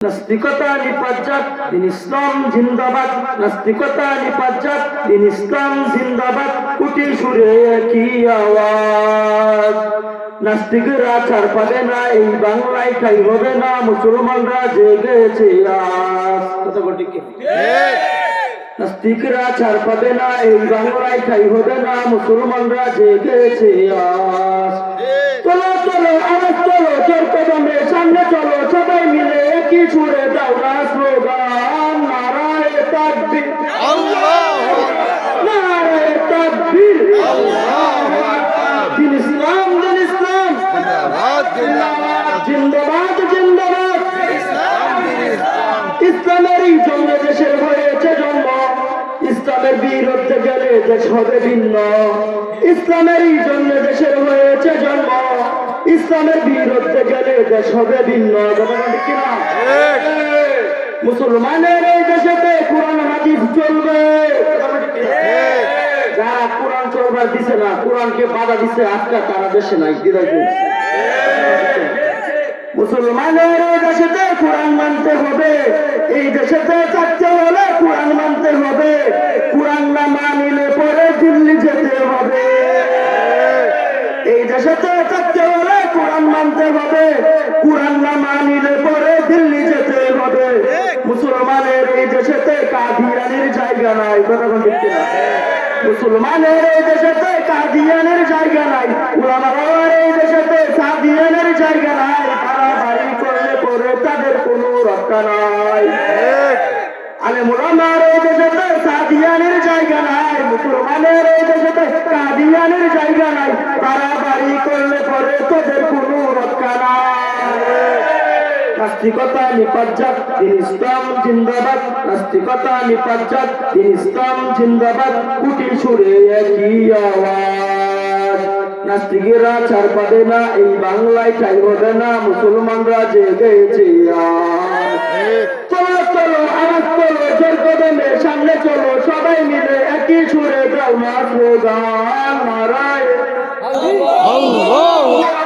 নাস্তিকতা নিপাজ্জাত দিন ইসলাম জিন্দাবাদ, নাস্তিকতা নিপাজ্জাত দিন ইসলাম জিন্দাবাদ, কুটি সুরে একই আওয়াজ। নাস্তিকরা ছাড় পাবে না, এই বাংলায় ঠাই হবে না, মুসলমানরা জেগেছে আজ। কথা বল ঠিক? নাস্তিকরা ছাড় পাবে না, এই বাংলায় ঠাই হবে না, মুসলমানরা জেগেছে আজ। চলো চলো আওয়াজ চলো, জোর কদমে সামনে চলো, সবাই মিলে একই সুরে দাও না স্লোগান, নারায়ে তাকবীর আল্লাহু আকবার, নারায়ে তাকবীর আল্লাহু আকবার। দিন ইসলাম জিন্দাবাদ জিন্দাবাদ জিন্দাবাদ, ইসলামেরই জন্য দেশের হয়েছে জন্ম, ইসলামের বিরুদ্ধে গেলে দেশ হবে ভিন্ন। ইসলামেরই জন্য দেশের হয়েছে জন্ম, ইসলামের বিরুদ্ধে গেলে দেশ হবে ভিন্ন। কিনা মুসলমানের এই দেশেতে কোরআন হাদিস চলবে, যারা কোরআন চলবার দিছে না, কোরআনকে বাধা দিছে, আজকে তারা দেশে নাই। মুসলমানের এই দেশেতে কোরআন মানতে হবে, এই দেশেতে থাকতে হলে কোরআন মানতে হবে, কোরআন না মানিলে পরে দিল্লি যেতে হবে। এই দেশেতে থাকতে হলে কোরআন মানতে হবে, কোরআন না মানিলে পরে দিল্লি যেতে হবে। মুসলমানের এই দেশেতে কাদিয়ানির জায়গা নাই। কথা বলতে না, মুসলমানের এই দেশেতে কাদিয়ানের জায়গা নাই, উলামার এই দেশেতে সাদিয়ানের জায়গা নাই। বাড়াবাড়ি করলে পরে তাদের কোনো রক্ষা নাই। আলেম উলামার এই দেশেতে সাদিয়ানের জায়গা নাই, মুসলমানের এই দেশেতে কাদিয়ানের জায়গা নাই। বাড়াবাড়ি করলে পরে তাদের কোনো রক্ষা নাই। নাস্তিকতা নিপাজ্জাত দিন ইসলাম জিন্দাবাদ, নাস্তিকতা নিপাজ্জাত দিন ইসলাম জিন্দাবাদ, কুটি সুরে একই আওয়াজ। নাস্তিকেরা ছাড় পাবে না, এই বাংলায় ঠাই হবে না, মুসলমানরা জেগেছে আজ। চলো চলো আওয়াজ চলো, জোর কদমে সামনে চলো, সবাই মিলে একই সুরে দাও না স্লোগান, নারায়ে আল্লাহু আকবার।